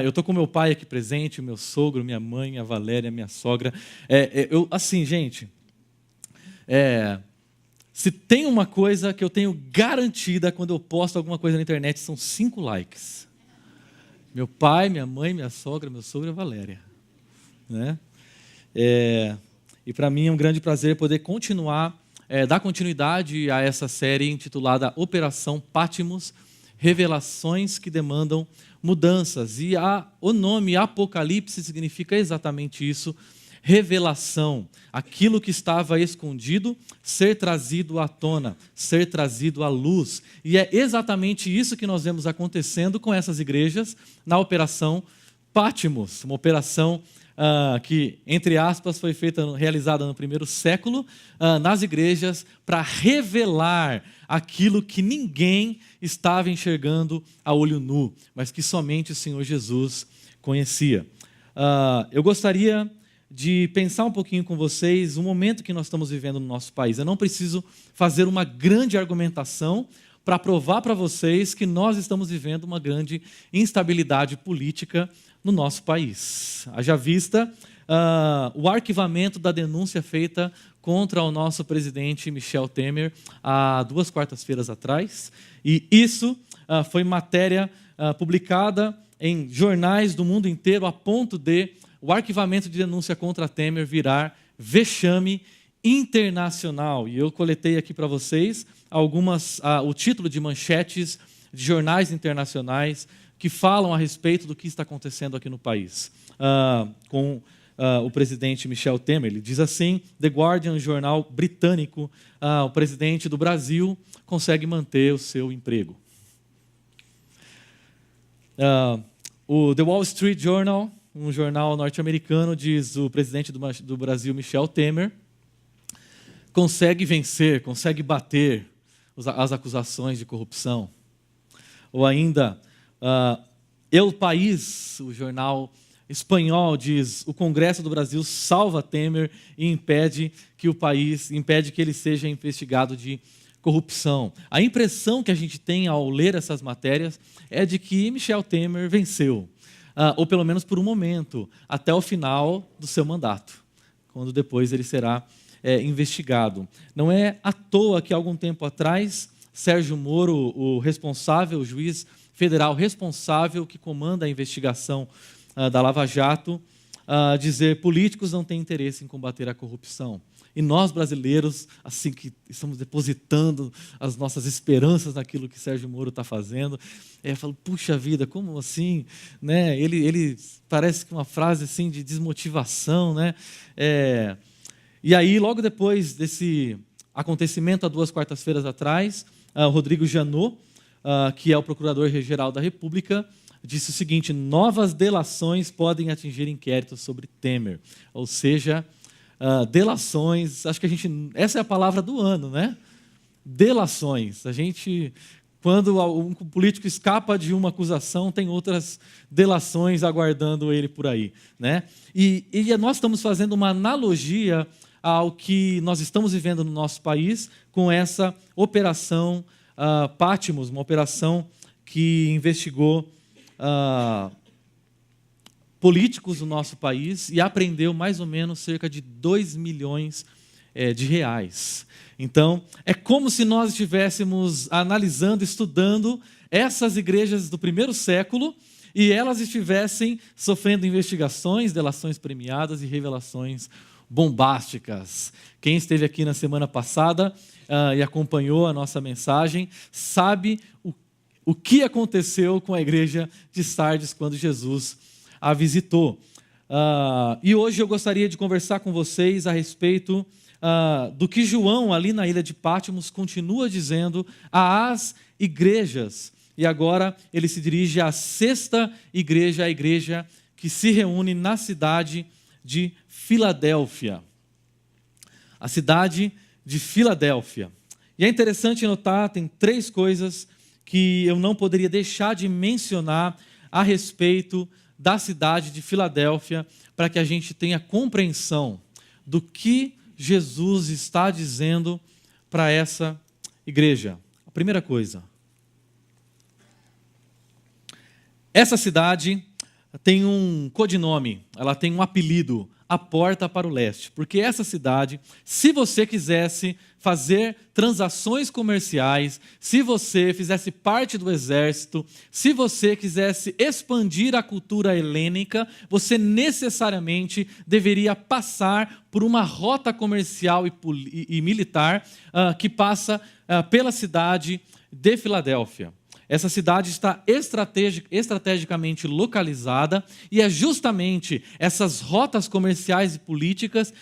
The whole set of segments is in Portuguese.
Eu estou com meu pai aqui presente, meu sogro, minha mãe, a Valéria, minha sogra. Assim, gente, se tem uma coisa que eu tenho garantida quando eu posto alguma coisa na internet, são 5 likes. Meu pai, minha mãe, minha sogra, meu sogro e a Valéria. Né? E para mim é um grande prazer poder dar continuidade a essa série intitulada Operação Patmos, Revelações que Demandam Mudanças. E o nome Apocalipse significa exatamente isso, revelação, aquilo que estava escondido, ser trazido à tona, ser trazido à luz. E é exatamente isso que nós vemos acontecendo com essas igrejas na Operação Patmos, uma operação que, entre aspas, foi realizada no primeiro século nas igrejas para revelar aquilo que ninguém estava enxergando a olho nu, mas que somente o Senhor Jesus conhecia. Eu gostaria de pensar um pouquinho com vocês o momento que nós estamos vivendo no nosso país. Eu não preciso fazer uma grande argumentação para provar para vocês que nós estamos vivendo uma grande instabilidade política no nosso país. Haja vista o arquivamento da denúncia feita contra o nosso presidente Michel Temer há 2 quartas-feiras atrás. E isso foi matéria publicada em jornais do mundo inteiro a ponto de o arquivamento de denúncia contra Temer virar vexame internacional. E eu coletei aqui para vocês o título de manchetes de jornais internacionais que falam a respeito do que está acontecendo aqui no país com o presidente Michel Temer. Ele diz assim: The Guardian, jornal britânico, o presidente do Brasil consegue manter o seu emprego. O The Wall Street Journal, um jornal norte-americano, diz: o presidente do Brasil, Michel Temer, consegue vencer, consegue bater as acusações de corrupção. Ou ainda, El País, o jornal espanhol, diz: o Congresso do Brasil salva Temer e impede que ele seja investigado de corrupção. A impressão que a gente tem ao ler essas matérias é de que Michel Temer venceu, ou pelo menos por um momento, até o final do seu mandato, quando depois ele será investigado. Não é à toa que, algum tempo atrás, Sérgio Moro, o juiz federal responsável que comanda a investigação da Lava Jato, dizer: políticos não têm interesse em combater a corrupção. E nós, brasileiros, assim que estamos depositando as nossas esperanças naquilo que Sérgio Moro está fazendo, falo: puxa vida, como assim? Né? Ele parece que uma frase assim de desmotivação. Né? E aí, logo depois desse acontecimento, há 2 quartas-feiras atrás, Rodrigo Janot, que é o Procurador-Geral da República, disse o seguinte: novas delações podem atingir inquéritos sobre Temer. Ou seja, delações, acho que essa é a palavra do ano, né? Delações. Quando um político escapa de uma acusação, tem outras delações aguardando ele por aí, né? E nós estamos fazendo uma analogia ao que nós estamos vivendo no nosso país com essa operação Patmos, uma operação que investigou políticos do nosso país e apreendeu mais ou menos cerca de 2 milhões de reais. Então, é como se nós estivéssemos analisando, estudando essas igrejas do primeiro século e elas estivessem sofrendo investigações, delações premiadas e revelações bombásticas. Quem esteve aqui na semana passada e acompanhou a nossa mensagem sabe o que aconteceu com a igreja de Sardes quando Jesus a visitou. E hoje eu gostaria de conversar com vocês a respeito do que João, ali na ilha de Patmos, continua dizendo às igrejas. E agora ele se dirige à 6ª igreja, a igreja que se reúne na cidade de Filadélfia. A cidade de Filadélfia. E é interessante notar, tem 3 coisas que eu não poderia deixar de mencionar a respeito da cidade de Filadélfia, para que a gente tenha compreensão do que Jesus está dizendo para essa igreja. A primeira coisa: essa cidade tem um codinome, ela tem um apelido, a Porta para o Leste, porque essa cidade, se você quisesse fazer transações comerciais, se você fizesse parte do exército, se você quisesse expandir a cultura helênica, você necessariamente deveria passar por uma rota comercial e militar que passa pela cidade de Filadélfia. Essa cidade está estrategicamente localizada e é justamente essas rotas comerciais e políticas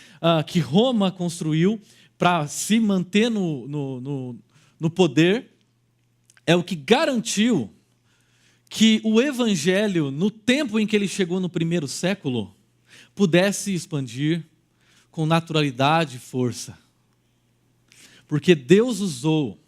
que Roma construiu para se manter no poder, é o que garantiu que o evangelho, no tempo em que ele chegou no primeiro século, pudesse expandir com naturalidade e força. Porque Deus usou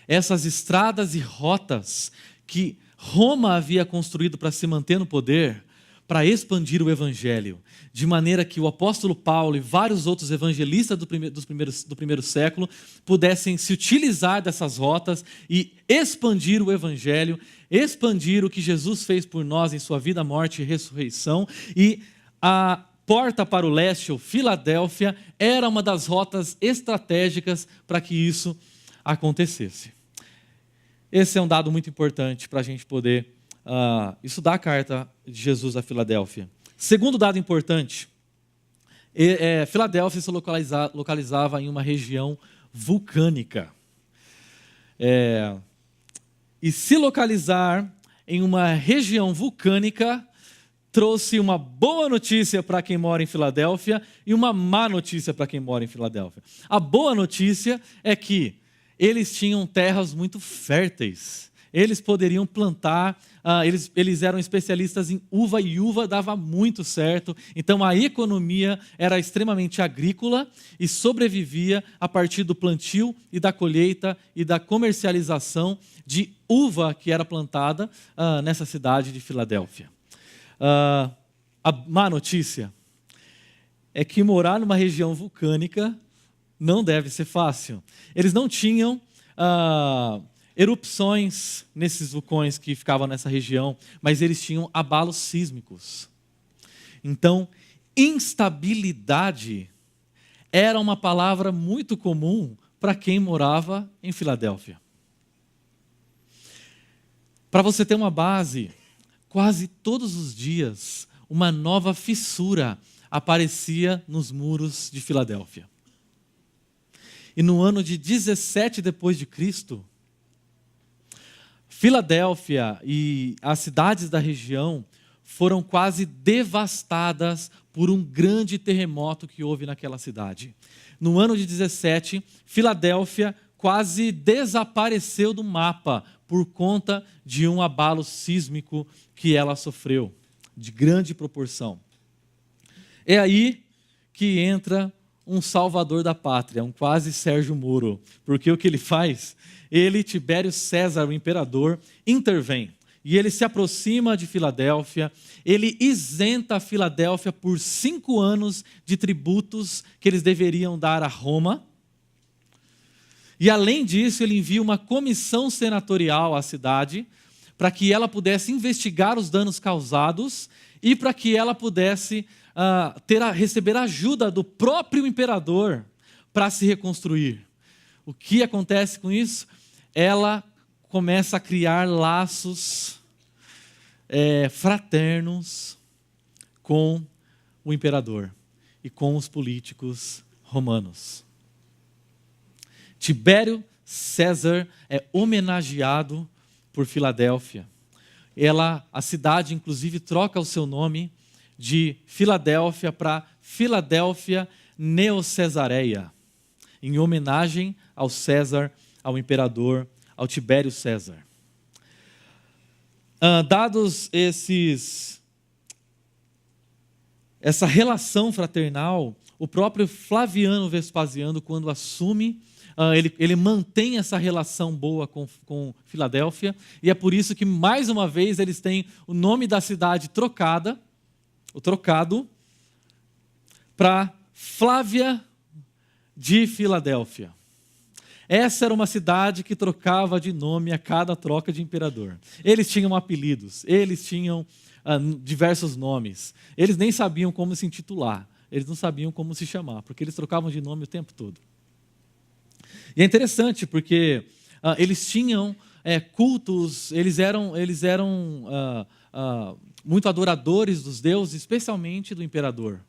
essas estradas e rotas que Roma havia construído para se manter no poder, para expandir o evangelho, de maneira que o apóstolo Paulo e vários outros evangelistas do primeiro século pudessem se utilizar dessas rotas e expandir o evangelho, expandir o que Jesus fez por nós em sua vida, morte e ressurreição. E a Porta para o Leste, ou Filadélfia, era uma das rotas estratégicas para que isso acontecesse. Esse é um dado muito importante para a gente poder estudar a carta de Jesus a Filadélfia. Segundo dado importante, Filadélfia se localizava em uma região vulcânica. E se localizar em uma região vulcânica trouxe uma boa notícia para quem mora em Filadélfia e uma má notícia para quem mora em Filadélfia. A boa notícia é que eles tinham terras muito férteis. Eles poderiam plantar, eles eram especialistas em uva e uva dava muito certo. Então a economia era extremamente agrícola e sobrevivia a partir do plantio e da colheita e da comercialização de uva que era plantada nessa cidade de Filadélfia. A má notícia é que morar numa região vulcânica não deve ser fácil. Eles não tinham erupções nesses vulcões que ficavam nessa região, mas eles tinham abalos sísmicos. Então, instabilidade era uma palavra muito comum para quem morava em Filadélfia. Para você ter uma base, quase todos os dias, uma nova fissura aparecia nos muros de Filadélfia. E no ano de 17 depois de Cristo, Filadélfia e as cidades da região foram quase devastadas por um grande terremoto que houve naquela cidade. No ano de 17, Filadélfia quase desapareceu do mapa por conta de um abalo sísmico que ela sofreu, de grande proporção. É aí que entra um salvador da pátria, um quase Sérgio Moro, porque o que ele faz? Ele, Tibério César, o imperador, intervém. E ele se aproxima de Filadélfia, ele isenta a Filadélfia por 5 anos de tributos que eles deveriam dar a Roma. E além disso, ele envia uma comissão senatorial à cidade para que ela pudesse investigar os danos causados e para que ela pudesse receber ajuda do próprio imperador para se reconstruir. O que acontece com isso? Ela começa a criar laços fraternos com o imperador e com os políticos romanos. Tibério César é homenageado por Filadélfia. A cidade, inclusive, troca o seu nome de Filadélfia para Filadélfia Neocesareia, em homenagem ao César, ao imperador, ao Tibério César. Dados essa relação fraternal, o próprio Flaviano Vespasiano, quando assume, ele mantém essa relação boa com Filadélfia, e é por isso que, mais uma vez, eles têm o nome da cidade trocado para Flávia de Filadélfia. Essa era uma cidade que trocava de nome a cada troca de imperador. Eles tinham apelidos, eles tinham diversos nomes. Eles nem sabiam como se intitular, eles não sabiam como se chamar, porque eles trocavam de nome o tempo todo. E é interessante porque eles tinham cultos, eles eram muito adoradores dos deuses, especialmente do imperador.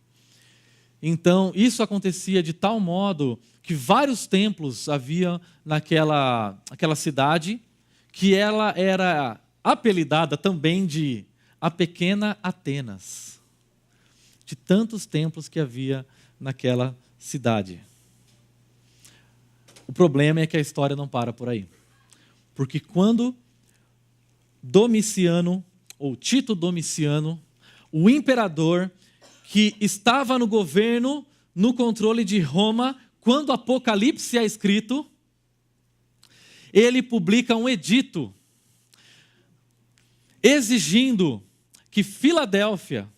Então, isso acontecia de tal modo que vários templos havia naquela cidade, que ela era apelidada também de a Pequena Atenas, de tantos templos que havia naquela cidade. O problema é que a história não para por aí. Porque quando Domiciano, ou Tito Domiciano, o imperador que estava no governo, no controle de Roma, quando Apocalipse é escrito, ele publica um edito exigindo que Filadélfia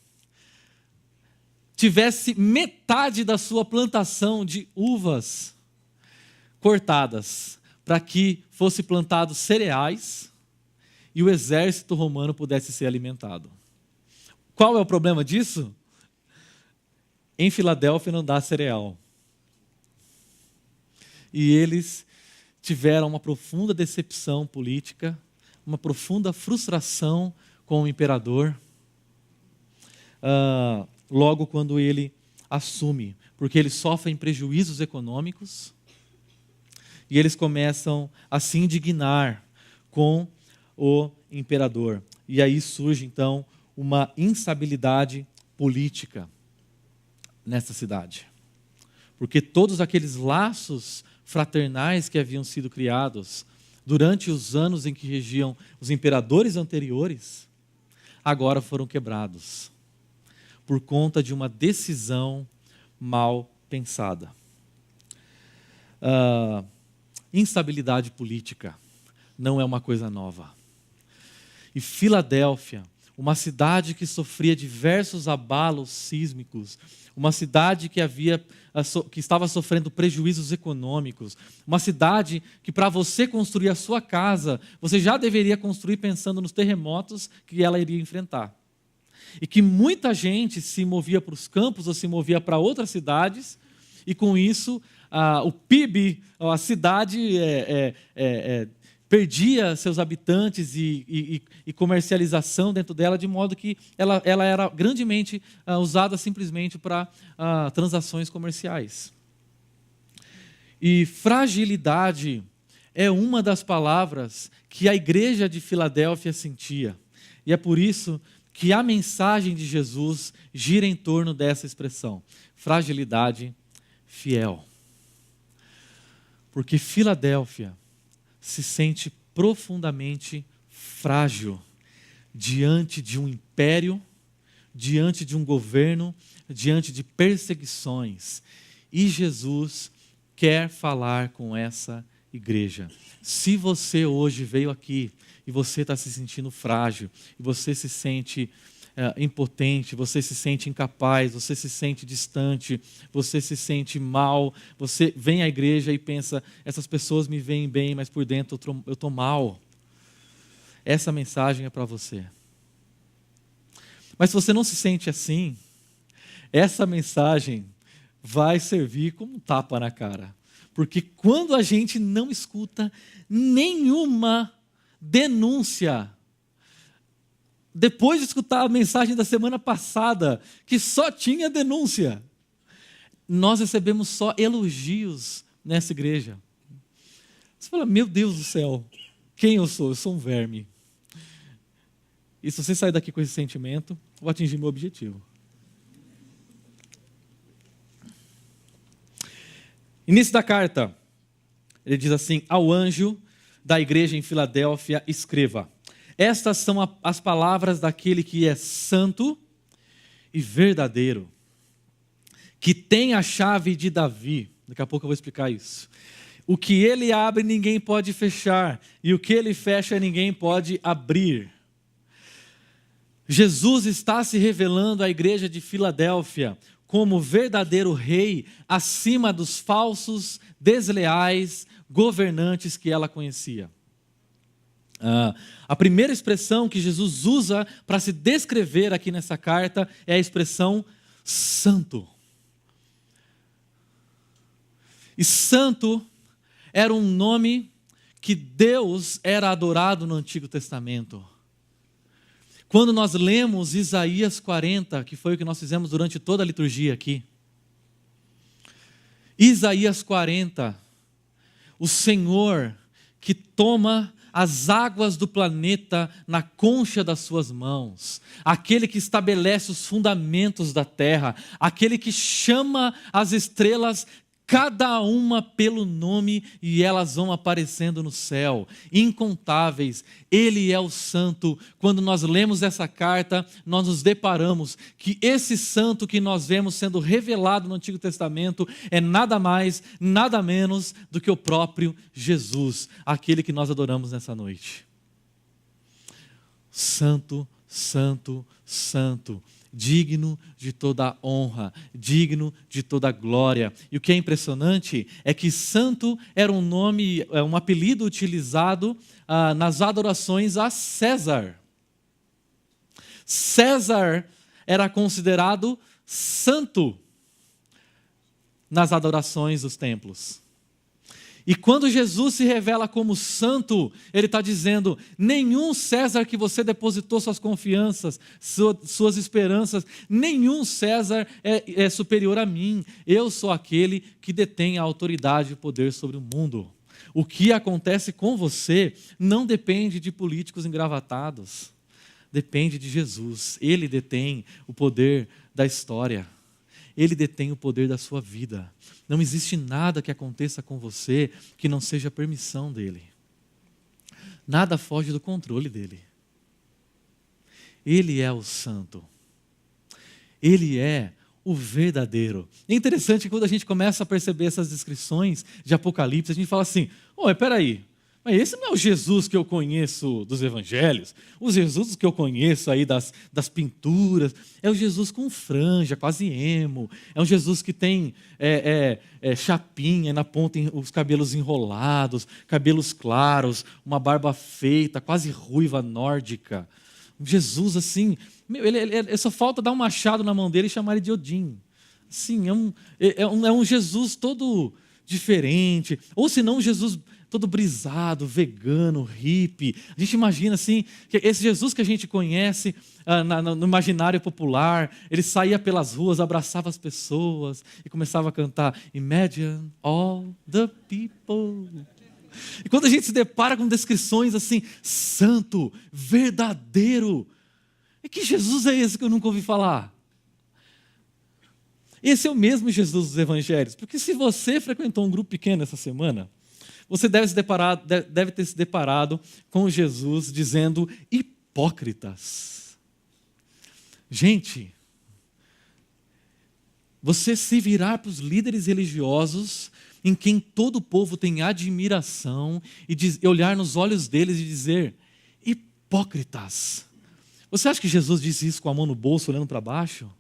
tivesse metade da sua plantação de uvas cortadas, para que fosse plantado cereais e o exército romano pudesse ser alimentado. Qual é o problema disso? Em Filadélfia não dá cereal. E eles tiveram uma profunda decepção política, uma profunda frustração com o imperador, logo quando ele assume, porque eles sofrem prejuízos econômicos e eles começam a se indignar com o imperador. E aí surge então uma instabilidade política nessa cidade. Porque todos aqueles laços fraternais que haviam sido criados durante os anos em que regiam os imperadores anteriores, agora foram quebrados por conta de uma decisão mal pensada. Instabilidade política não é uma coisa nova. E Filadélfia, uma cidade que sofria diversos abalos sísmicos, uma cidade que estava sofrendo prejuízos econômicos, uma cidade que para você construir a sua casa, você já deveria construir pensando nos terremotos que ela iria enfrentar. E que muita gente se movia para os campos ou se movia para outras cidades, e com isso o PIB, a cidade perdia seus habitantes e comercialização dentro dela, de modo que ela era grandemente usada simplesmente para transações comerciais. E fragilidade é uma das palavras que a igreja de Filadélfia sentia. E é por isso que a mensagem de Jesus gira em torno dessa expressão: fragilidade fiel. Porque Filadélfia se sente profundamente frágil diante de um império, diante de um governo, diante de perseguições. E Jesus quer falar com essa igreja. Se você hoje veio aqui e você está se sentindo frágil, e você se sente impotente, você se sente incapaz, você se sente distante, você se sente mal, você vem à igreja e pensa, essas pessoas me veem bem, mas por dentro eu estou mal. Essa mensagem é para você. Mas se você não se sente assim, essa mensagem vai servir como um tapa na cara. Porque quando a gente não escuta nenhuma denúncia, depois de escutar a mensagem da semana passada, que só tinha denúncia, nós recebemos só elogios nessa igreja. Você fala, meu Deus do céu, quem eu sou? Eu sou um verme. E se você sair daqui com esse sentimento, eu vou atingir meu objetivo. Início da carta, ele diz assim: ao anjo da igreja em Filadélfia, escreva: estas são as palavras daquele que é santo e verdadeiro, que tem a chave de Davi. Daqui a pouco eu vou explicar isso. O que ele abre, ninguém pode fechar, e o que ele fecha, ninguém pode abrir. Jesus está se revelando à igreja de Filadélfia como verdadeiro rei, acima dos falsos, desleais governantes que ela conhecia. A primeira expressão que Jesus usa para se descrever aqui nessa carta é a expressão santo. E santo era um nome que Deus era adorado no Antigo Testamento. Quando nós lemos Isaías 40, que foi o que nós fizemos durante toda a liturgia aqui. Isaías 40, o Senhor que toma as águas do planeta na concha das suas mãos, aquele que estabelece os fundamentos da terra, aquele que chama as estrelas cada uma pelo nome e elas vão aparecendo no céu, incontáveis. Ele é o santo. Quando nós lemos essa carta, nós nos deparamos que esse santo que nós vemos sendo revelado no Antigo Testamento é nada mais, nada menos do que o próprio Jesus, aquele que nós adoramos nessa noite. Santo, santo, santo. Digno de toda honra, digno de toda glória. E o que é impressionante é que santo era um nome, um apelido utilizado nas adorações a César. César era considerado santo nas adorações dos templos. E quando Jesus se revela como santo, ele está dizendo: nenhum César que você depositou suas confianças, suas esperanças, nenhum César é superior a mim. Eu sou aquele que detém a autoridade e o poder sobre o mundo. O que acontece com você não depende de políticos engravatados, depende de Jesus. Ele detém o poder da história. Ele detém o poder da sua vida. Não existe nada que aconteça com você que não seja permissão dele. Nada foge do controle dele. Ele é o santo. Ele é o verdadeiro. É interessante que quando a gente começa a perceber essas descrições de Apocalipse, a gente fala assim: espera aí, mas esse não é o Jesus que eu conheço dos evangelhos, o Jesus que eu conheço aí das pinturas, é o Jesus com franja, quase emo, é um Jesus que tem chapinha na ponta, os cabelos enrolados, cabelos claros, uma barba feita, quase ruiva nórdica. Um Jesus assim, ele só falta dar um machado na mão dele e chamar ele de Odin. Sim, é um Jesus todo diferente, ou se não um Jesus todo brisado, vegano, hippie. A gente imagina assim, que esse Jesus que a gente conhece no imaginário popular, ele saía pelas ruas, abraçava as pessoas e começava a cantar Imagine all the people. E quando a gente se depara com descrições assim, santo, verdadeiro, e que Jesus é esse que eu nunca ouvi falar? Esse é o mesmo Jesus dos evangelhos, porque se você frequentou um grupo pequeno essa semana, você deve ter se deparado com Jesus dizendo hipócritas. Gente, você se virar para os líderes religiosos, em quem todo o povo tem admiração, e olhar nos olhos deles e dizer, hipócritas. Você acha que Jesus disse isso com a mão no bolso, olhando para baixo?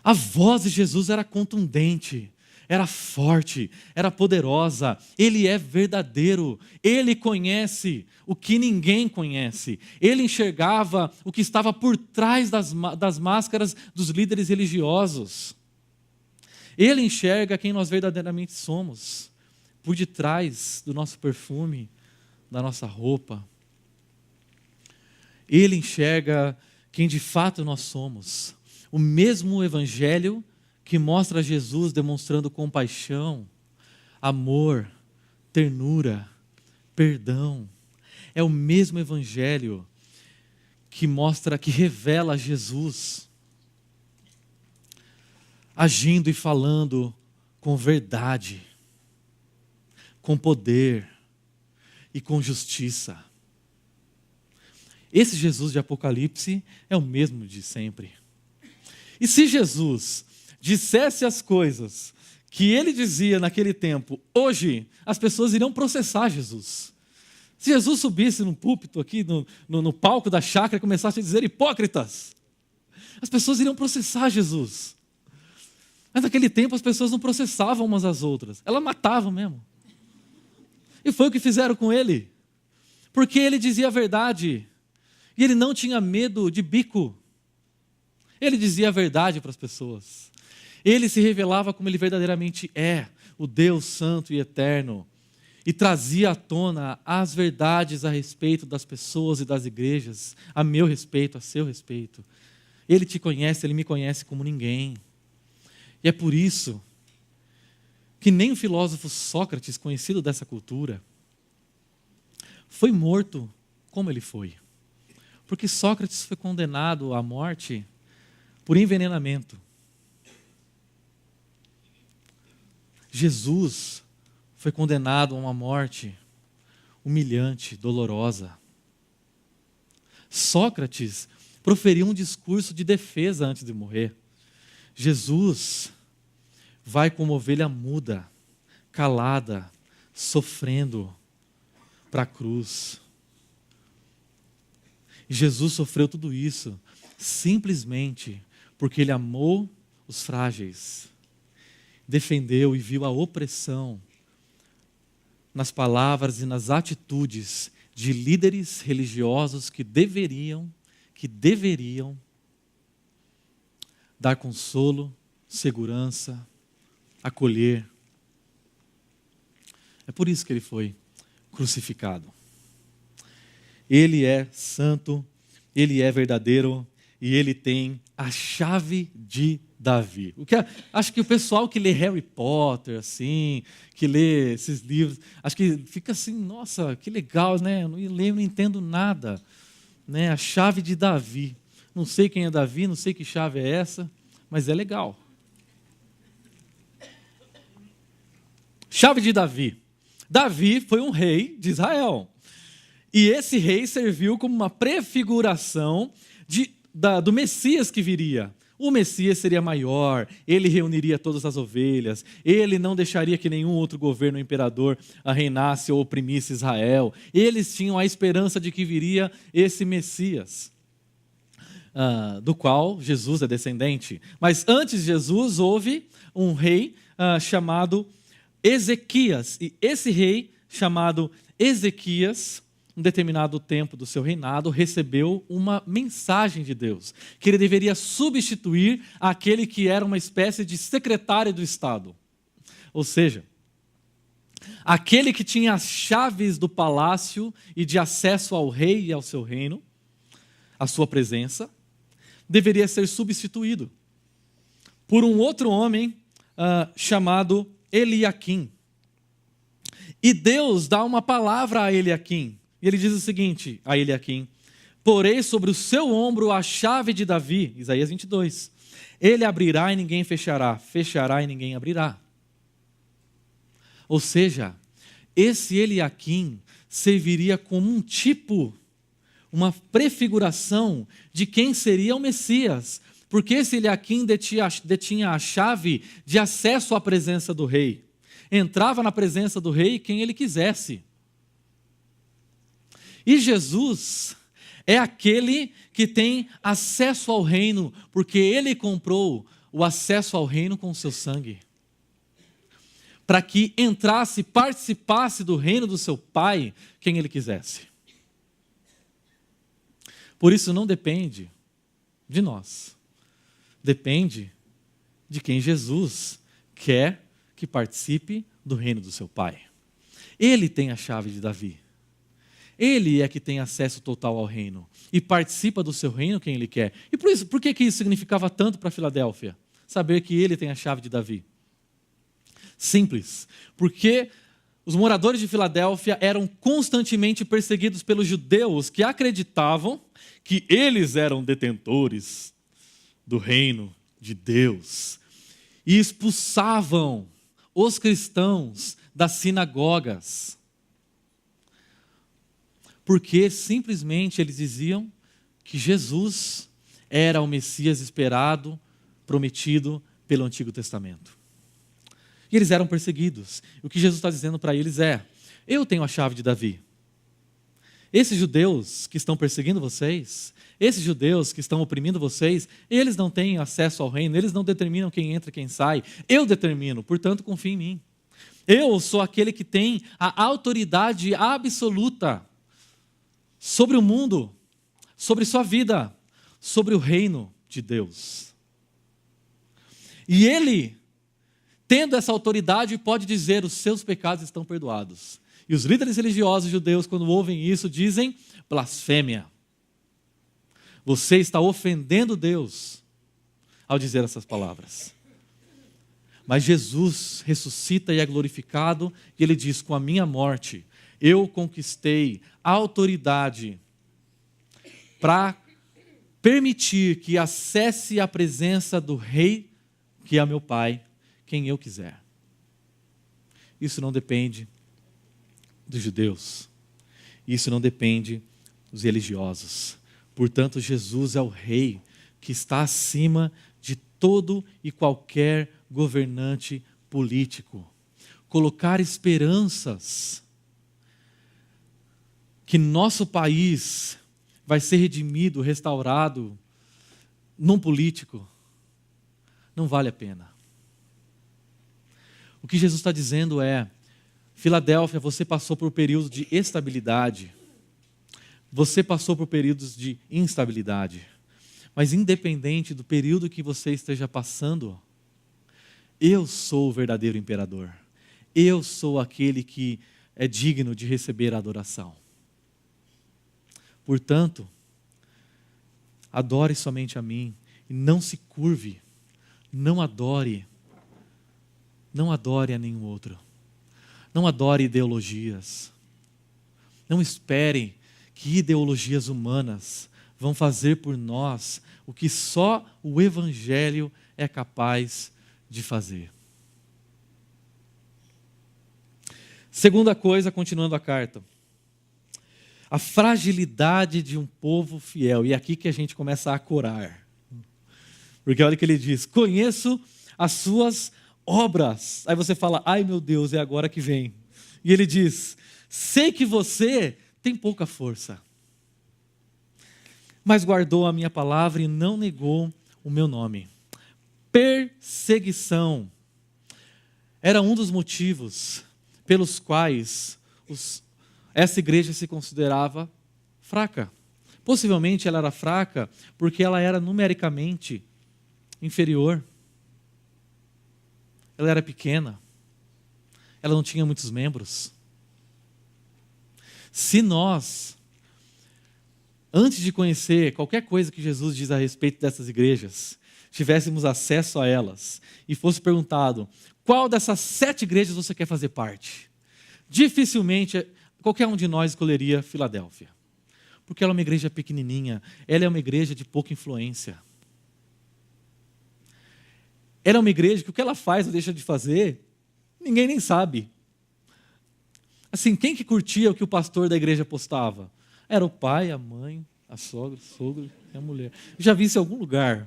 A voz de Jesus era contundente, era forte, era poderosa. Ele é verdadeiro, ele conhece o que ninguém conhece. Ele enxergava o que estava por trás das máscaras dos líderes religiosos. Ele enxerga quem nós verdadeiramente somos, por detrás do nosso perfume, da nossa roupa. Ele enxerga quem de fato nós somos. O mesmo evangelho que mostra Jesus demonstrando compaixão, amor, ternura, perdão. É o mesmo evangelho que revela Jesus agindo e falando com verdade, com poder e com justiça. Esse Jesus de Apocalipse é o mesmo de sempre. E se Jesus dissesse as coisas que ele dizia naquele tempo, hoje as pessoas iriam processar Jesus. Se Jesus subisse num púlpito aqui, no palco da chácara e começasse a dizer hipócritas, as pessoas iriam processar Jesus. Mas naquele tempo as pessoas não processavam umas às outras, elas matavam mesmo. E foi o que fizeram com ele. Porque ele dizia a verdade. E ele não tinha medo de bico. Ele dizia a verdade para as pessoas. Ele se revelava como ele verdadeiramente é, o Deus santo e eterno. E trazia à tona as verdades a respeito das pessoas e das igrejas, a meu respeito, a seu respeito. Ele te conhece, ele me conhece como ninguém. E é por isso que nem o filósofo Sócrates, conhecido dessa cultura, foi morto como ele foi. Porque Sócrates foi condenado à morte por envenenamento. Jesus foi condenado a uma morte humilhante, dolorosa. Sócrates proferiu um discurso de defesa antes de morrer. Jesus vai como ovelha muda, calada, sofrendo para a cruz. Jesus sofreu tudo isso simplesmente porque ele amou os frágeis, defendeu e viu a opressão nas palavras e nas atitudes de líderes religiosos que deveriam dar consolo, segurança, acolher. É por isso que ele foi crucificado. Ele é santo, ele é verdadeiro e ele tem a chave de Davi. Acho que o pessoal que lê Harry Potter, assim, que lê esses livros, acho que fica assim, nossa, que legal, né? Eu não leio, não entendo nada. Né? A chave de Davi. Não sei quem é Davi, não sei que chave é essa, mas é legal. Chave de Davi. Davi foi um rei de Israel. E esse rei serviu como uma prefiguração do Messias que viria. O Messias seria maior, ele reuniria todas as ovelhas, ele não deixaria que nenhum outro governo ou imperador reinasse ou oprimisse Israel. Eles tinham a esperança de que viria esse Messias, do qual Jesus é descendente. Mas antes de Jesus houve um rei chamado Ezequias. E esse rei chamado Ezequias, um determinado tempo do seu reinado, recebeu uma mensagem de Deus, que ele deveria substituir aquele que era uma espécie de secretário do Estado. Ou seja, aquele que tinha as chaves do palácio e de acesso ao rei e ao seu reino, à sua presença, deveria ser substituído por um outro homem chamado Eliaquim. E Deus dá uma palavra a Eliaquim. E ele diz o seguinte a Eliaquim: porei sobre o seu ombro a chave de Davi, Isaías 22. Ele abrirá e ninguém fechará, fechará e ninguém abrirá. Ou seja, esse Eliaquim serviria como um tipo, uma prefiguração de quem seria o Messias, porque esse Eliaquim detinha a chave de acesso à presença do rei. Entrava na presença do rei quem ele quisesse. E Jesus é aquele que tem acesso ao reino, porque ele comprou o acesso ao reino com o seu sangue. Para que entrasse, participasse do reino do seu Pai, quem ele quisesse. Por isso não depende de nós. Depende de quem Jesus quer que participe do reino do seu Pai. Ele tem a chave de Davi. Ele é que tem acesso total ao reino e participa do seu reino quem ele quer. E por que isso significava tanto para Filadélfia? Saber que ele tem a chave de Davi. Simples, porque os moradores de Filadélfia eram constantemente perseguidos pelos judeus que acreditavam que eles eram detentores do reino de Deus e expulsavam os cristãos das sinagogas. Porque simplesmente eles diziam que Jesus era o Messias esperado, prometido pelo Antigo Testamento. E eles eram perseguidos. O que Jesus está dizendo para eles é: eu tenho a chave de Davi. Esses judeus que estão perseguindo vocês, esses judeus que estão oprimindo vocês, eles não têm acesso ao reino, eles não determinam quem entra e quem sai. Eu determino, portanto confie em mim. Eu sou aquele que tem a autoridade absoluta sobre o mundo, sobre sua vida, sobre o reino de Deus. E ele, tendo essa autoridade, pode dizer: os seus pecados estão perdoados. E os líderes religiosos judeus, quando ouvem isso, dizem: blasfêmia. Você está ofendendo Deus ao dizer essas palavras. Mas Jesus ressuscita e é glorificado, e ele diz: com a minha morte, eu conquistei a autoridade para permitir que acesse a presença do Rei, que é meu Pai, quem eu quiser. Isso não depende dos judeus, isso não depende dos religiosos. Portanto, Jesus é o Rei que está acima de todo e qualquer governante político. Colocar esperanças que nosso país vai ser redimido, restaurado num político, não vale a pena. O que Jesus está dizendo é: Filadélfia, você passou por períodos de estabilidade, você passou por períodos de instabilidade, mas independente do período que você esteja passando, eu sou o verdadeiro imperador. Eu sou aquele que é digno de receber a adoração. Portanto, adore somente a mim e não se curve, não adore a nenhum outro. Não adore ideologias. Não espere que ideologias humanas vão fazer por nós o que só o Evangelho é capaz de fazer. Segunda coisa, continuando a carta: a fragilidade de um povo fiel. E é aqui que a gente começa a corar. Porque olha o que ele diz: conheço as suas obras. Aí você fala: ai meu Deus, é agora que vem. E ele diz: sei que você tem pouca força, mas guardou a minha palavra e não negou o meu nome. Perseguição era um dos motivos pelos quais essa igreja se considerava fraca. Possivelmente ela era fraca porque ela era numericamente inferior. Ela era pequena. Ela não tinha muitos membros. Se nós, antes de conhecer qualquer coisa que Jesus diz a respeito dessas igrejas, tivéssemos acesso a elas e fosse perguntado: qual dessas 7 igrejas você quer fazer parte? Dificilmente qualquer um de nós escolheria Filadélfia, porque ela é uma igreja pequenininha, ela é uma igreja de pouca influência. Ela é uma igreja que o que ela faz ou deixa de fazer, ninguém nem sabe. Assim, quem que curtia o que o pastor da igreja postava? Era o pai, a mãe, a sogra, o sogro e a mulher. Eu já vi isso em algum lugar.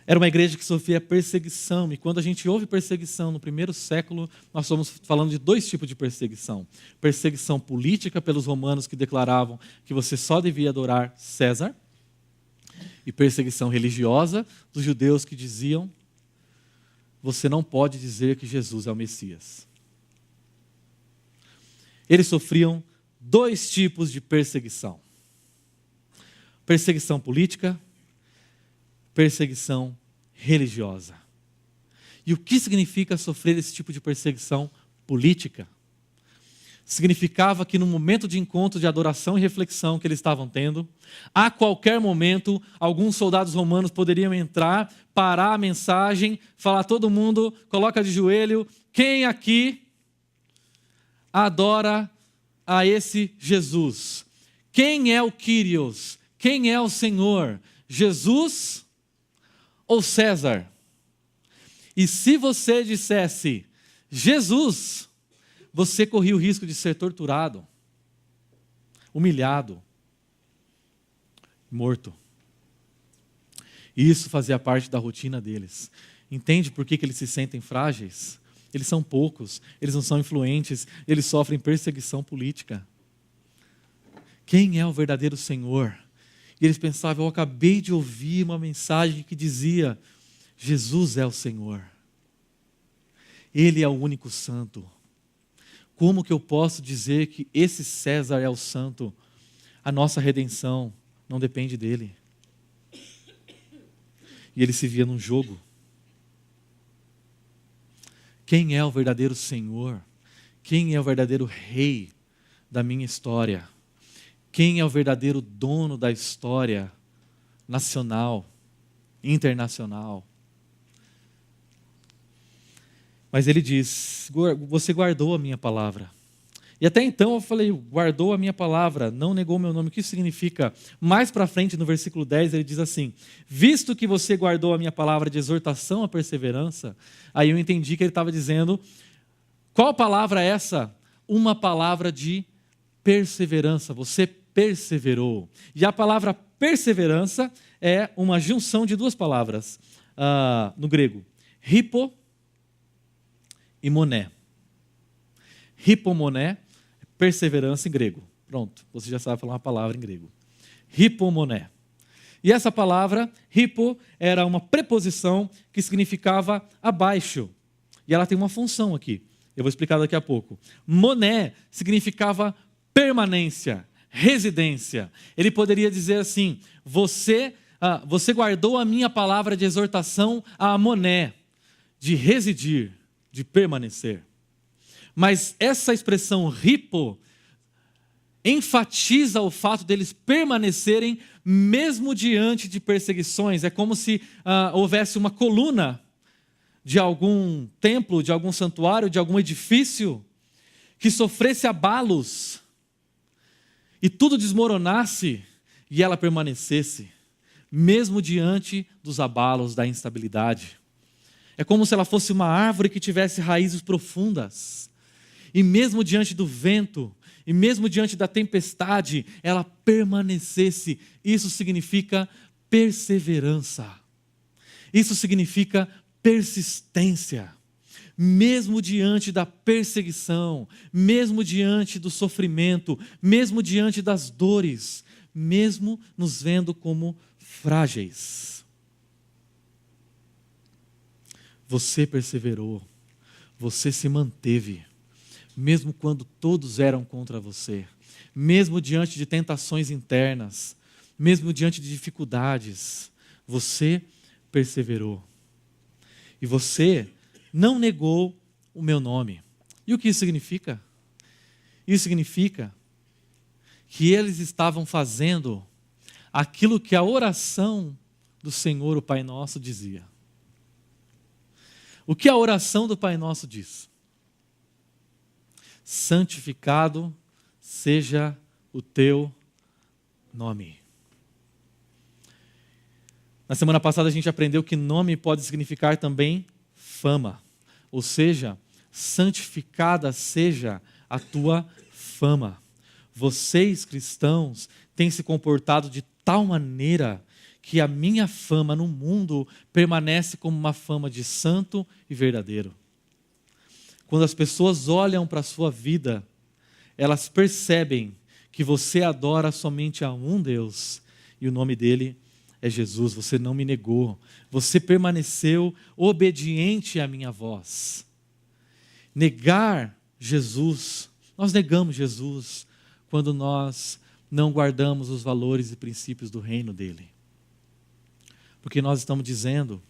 Era uma igreja que sofria perseguição, e quando a gente ouve perseguição no primeiro século, nós estamos falando de 2 tipos de perseguição. Perseguição política pelos romanos que declaravam que você só devia adorar César, e perseguição religiosa dos judeus que diziam: você não pode dizer que Jesus é o Messias. Eles sofriam 2 tipos de perseguição: perseguição política, perseguição religiosa. E o que significa sofrer esse tipo de perseguição política? Significava que no momento de encontro de adoração e reflexão que eles estavam tendo, a qualquer momento, alguns soldados romanos poderiam entrar, parar a mensagem, falar: todo mundo coloca de joelho, quem aqui adora a esse Jesus? Quem é o Kyrios? Quem é o Senhor? Jesus ou César? E se você dissesse Jesus, você corria o risco de ser torturado, humilhado, morto. E isso fazia parte da rotina deles. Entende por que eles se sentem frágeis? Eles são poucos, eles não são influentes, eles sofrem perseguição política. Quem é o verdadeiro Senhor? E eles pensavam: eu acabei de ouvir uma mensagem que dizia: Jesus é o Senhor. Ele é o único santo. Como que eu posso dizer que esse César é o santo? A nossa redenção não depende dele. E ele se via num jogo. Quem é o verdadeiro Senhor? Quem é o verdadeiro rei da minha história? Quem é o verdadeiro dono da história nacional, internacional? Mas ele diz, você guardou a minha palavra. E até então eu falei, guardou a minha palavra, não negou meu nome. O que isso significa? Mais para frente, no versículo 10, ele diz assim, visto que você guardou a minha palavra de exortação à perseverança, aí eu entendi que ele estava dizendo, qual palavra é essa? Uma palavra de perseverança, você perseverou. E a palavra perseverança é uma junção de duas palavras no grego, hipo e moné. Hipomoné, perseverança em grego. Pronto, você já sabe falar uma palavra em grego. Hipomoné. E essa palavra, hipo, era uma preposição que significava abaixo. E ela tem uma função aqui. Eu vou explicar daqui a pouco. Moné significava permanência, residência. Ele poderia dizer assim, você guardou a minha palavra de exortação a moné, de residir, de permanecer. Mas essa expressão hipo enfatiza o fato deles permanecerem mesmo diante de perseguições. É como se houvesse uma coluna de algum templo, de algum santuário, de algum edifício que sofresse abalos e tudo desmoronasse e ela permanecesse, mesmo diante dos abalos da instabilidade. É como se ela fosse uma árvore que tivesse raízes profundas. E mesmo diante do vento, e mesmo diante da tempestade, ela permanecesse. Isso significa perseverança. Isso significa persistência. Mesmo diante da perseguição, mesmo diante do sofrimento, mesmo diante das dores, mesmo nos vendo como frágeis. Você perseverou, você se manteve, mesmo quando todos eram contra você, mesmo diante de tentações internas, mesmo diante de dificuldades, você perseverou. E você não negou o meu nome. E o que isso significa? Isso significa que eles estavam fazendo aquilo que a oração do Senhor, o Pai Nosso, dizia. O que a oração do Pai Nosso diz? Santificado seja o teu nome. Na semana passada a gente aprendeu que nome pode significar também fama. Ou seja, santificada seja a tua fama. Vocês, cristãos, têm se comportado de tal maneira que a minha fama no mundo permanece como uma fama de santo e verdadeiro. Quando as pessoas olham para a sua vida, elas percebem que você adora somente a um Deus e o nome dele é Jesus. Você não me negou, você permaneceu obediente à minha voz. Negar Jesus, nós negamos Jesus quando nós não guardamos os valores e princípios do reino dele. Porque nós estamos dizendo,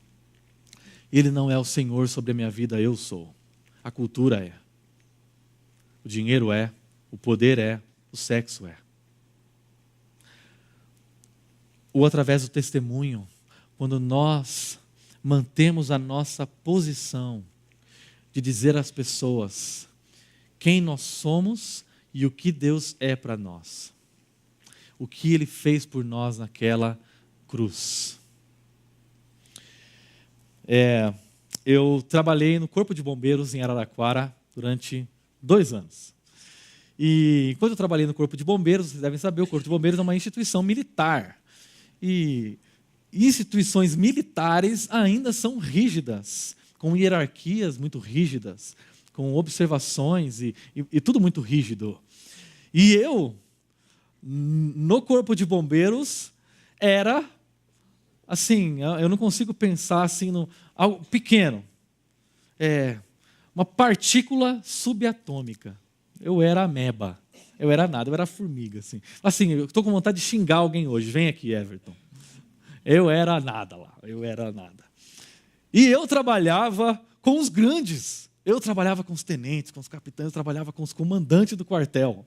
ele não é o Senhor sobre a minha vida, eu sou. A cultura é, o dinheiro é, o poder é, o sexo é. Ou através do testemunho, quando nós mantemos a nossa posição de dizer às pessoas quem nós somos e o que Deus é para nós. O que Ele fez por nós naquela cruz. Eu trabalhei no Corpo de Bombeiros em Araraquara durante 2 anos. E enquanto eu trabalhei no Corpo de Bombeiros, vocês devem saber, o Corpo de Bombeiros é uma instituição militar. E instituições militares ainda são rígidas, com hierarquias muito rígidas, com observações e tudo muito rígido. E eu, no Corpo de Bombeiros, era assim, eu não consigo pensar assim, algo pequeno. uma partícula subatômica. Eu era ameba. Eu era nada, eu era formiga. Assim, eu estou com vontade de xingar alguém hoje. Vem aqui, Everton. Eu era nada lá, eu era nada. E eu trabalhava com os grandes. Eu trabalhava com os tenentes, com os capitães, eu trabalhava com os comandantes do quartel.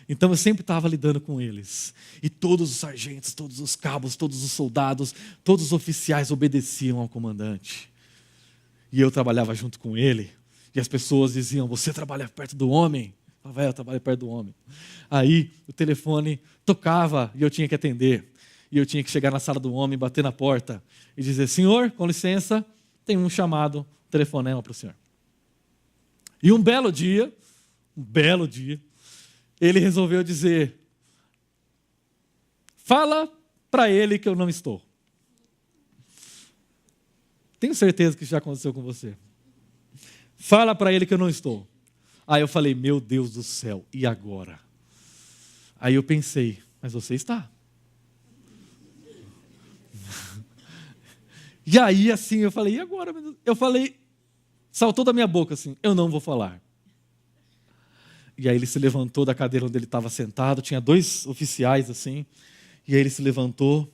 Então eu sempre estava lidando com eles. E todos os sargentos, todos os cabos, todos os soldados, todos os oficiais obedeciam ao comandante. E eu trabalhava junto com ele. E as pessoas diziam, você trabalha perto do homem? Eu trabalho perto do homem. Aí o telefone tocava e eu tinha que atender. E eu tinha que chegar na sala do homem, bater na porta e dizer, senhor, com licença, tem um chamado, telefonema para o senhor. E um belo dia, ele resolveu dizer, fala para ele que eu não estou. Tenho certeza que isso já aconteceu com você. Fala para ele que eu não estou. Aí eu falei, meu Deus do céu, e agora? Aí eu pensei, mas você está. E aí assim, eu falei, e agora? Eu falei, saltou da minha boca assim, eu não vou falar. E aí ele se levantou da cadeira onde ele estava sentado, tinha 2 oficiais assim, e aí ele se levantou,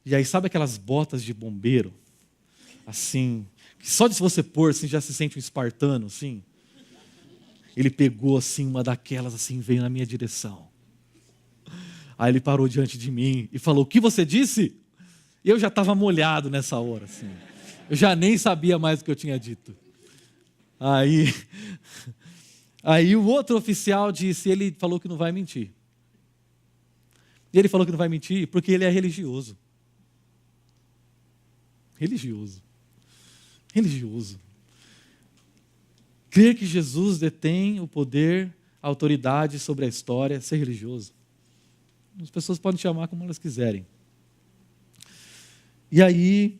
e aí sabe aquelas botas de bombeiro? Assim, que só de você pôr assim, já se sente um espartano assim? Ele pegou assim uma daquelas assim, veio na minha direção. Aí ele parou diante de mim e falou, o que você disse? Eu já estava molhado nessa hora, assim. Eu já nem sabia mais o que eu tinha dito. Aí o outro oficial disse, ele falou que não vai mentir. E ele falou que não vai mentir porque ele é religioso. Religioso. Crer que Jesus detém o poder, a autoridade sobre a história, ser religioso. As pessoas podem chamar como elas quiserem. E aí,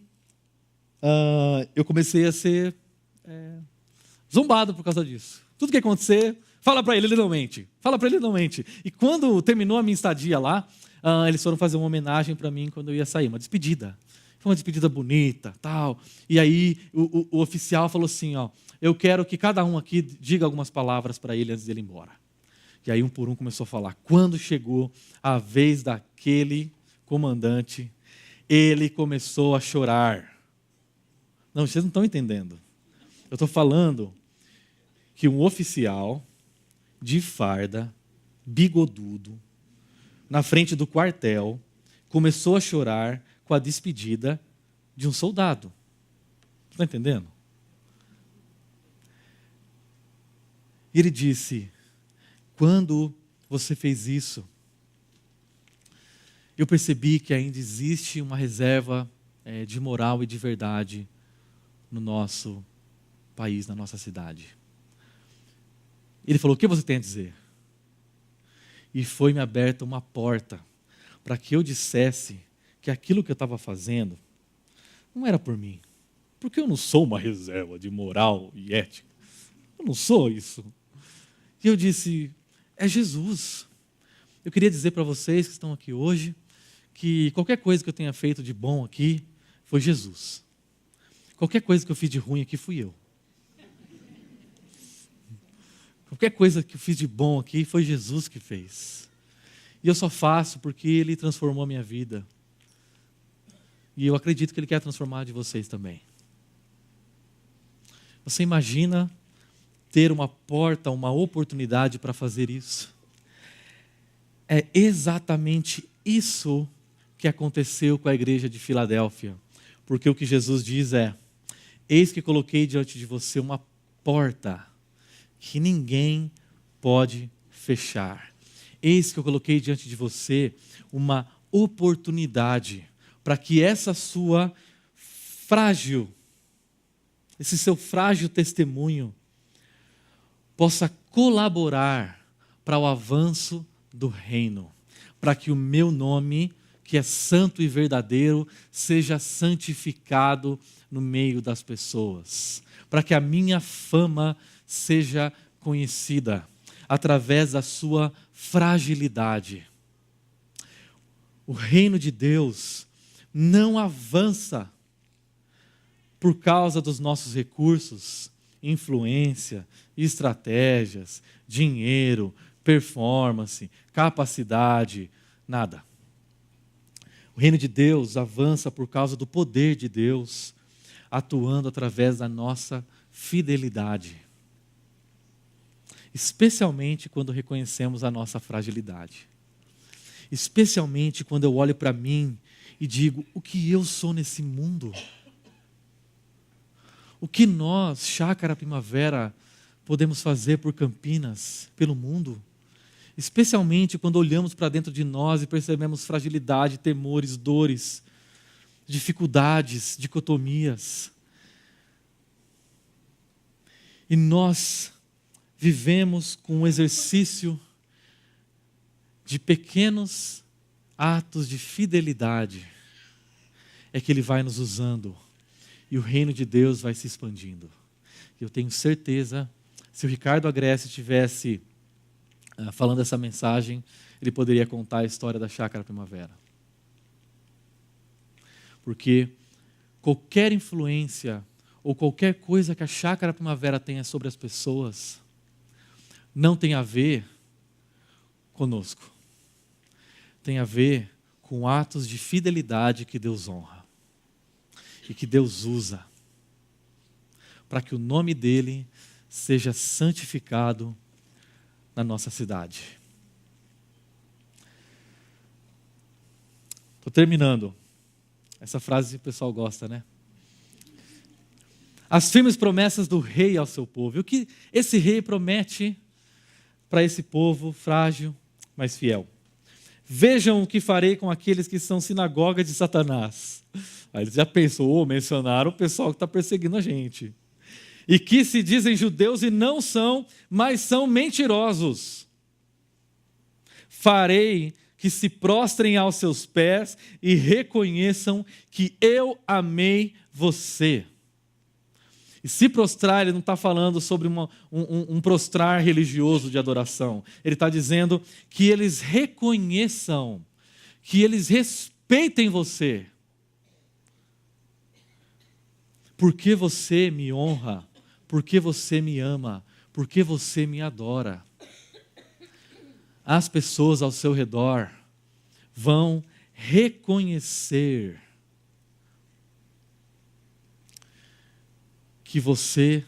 eu comecei a ser zombado por causa disso. Tudo que acontecer, fala para ele não mente. Fala para ele não mente. E quando terminou a minha estadia lá, eles foram fazer uma homenagem para mim quando eu ia sair, uma despedida. Foi uma despedida bonita, tal. E aí o oficial falou assim, ó, eu quero que cada um aqui diga algumas palavras para ele antes dele ir embora. E aí um por um começou a falar. Quando chegou a vez daquele comandante, ele começou a chorar. Não, vocês não estão entendendo. Eu estou falando que um oficial de farda, bigodudo, na frente do quartel, começou a chorar com a despedida de um soldado. Está entendendo? E ele disse, quando você fez isso, eu percebi que ainda existe uma reserva de moral e de verdade no nosso país, na nossa cidade. Ele falou, o que você tem a dizer? E foi-me aberta uma porta para que eu dissesse que aquilo que eu estava fazendo não era por mim. Porque eu não sou uma reserva de moral e ética. Eu não sou isso. E eu disse, é Jesus. Eu queria dizer para vocês que estão aqui hoje, que qualquer coisa que eu tenha feito de bom aqui, foi Jesus. Qualquer coisa que eu fiz de ruim aqui, fui eu. Qualquer coisa que eu fiz de bom aqui, foi Jesus que fez. E eu só faço porque Ele transformou a minha vida. E eu acredito que Ele quer transformar a de vocês também. Você imagina ter uma porta, uma oportunidade para fazer isso? É exatamente isso que aconteceu com a igreja de Filadélfia. Porque o que Jesus diz é, eis que coloquei diante de você uma porta que ninguém pode fechar. Eis que eu coloquei diante de você uma oportunidade para que essa sua esse seu frágil testemunho possa colaborar para o avanço do reino, para que o meu nome, que é santo e verdadeiro, seja santificado no meio das pessoas, para que a minha fama seja conhecida através da sua fragilidade. O reino de Deus não avança por causa dos nossos recursos influência, estratégias, dinheiro, performance, capacidade, nada. O reino de Deus avança por causa do poder de Deus, atuando através da nossa fidelidade. Especialmente quando reconhecemos a nossa fragilidade. Especialmente quando eu olho para mim e digo, o que eu sou nesse mundo? O que nós, Chácara Primavera, podemos fazer por Campinas, pelo mundo? Especialmente quando olhamos para dentro de nós e percebemos fragilidade, temores, dores, dificuldades, dicotomias. E nós vivemos com um exercício de pequenos atos de fidelidade. É que Ele vai nos usando e o reino de Deus vai se expandindo. Eu tenho certeza, se o Ricardo Agreste estivesse falando essa mensagem, ele poderia contar a história da Chácara Primavera. Porque qualquer influência ou qualquer coisa que a Chácara Primavera tenha sobre as pessoas não tem a ver conosco. Tem a ver com atos de fidelidade que Deus honra e que Deus usa para que o nome dele seja santificado na nossa cidade. Estou terminando. Essa frase o pessoal gosta, né? As firmes promessas do rei ao seu povo. E o que esse rei promete para esse povo frágil, mas fiel? Vejam o que farei com aqueles que são sinagoga de Satanás. Aí eles já pensou, mencionaram o pessoal que está perseguindo a gente. E que se dizem judeus e não são, mas são mentirosos. Farei que se prostrem aos seus pés e reconheçam que eu amei você. E se prostrar, ele não está falando sobre um prostrar religioso de adoração. Ele está dizendo que eles reconheçam, que eles respeitem você. Porque você me honra, porque você me ama, porque você me adora. As pessoas ao seu redor vão reconhecer que você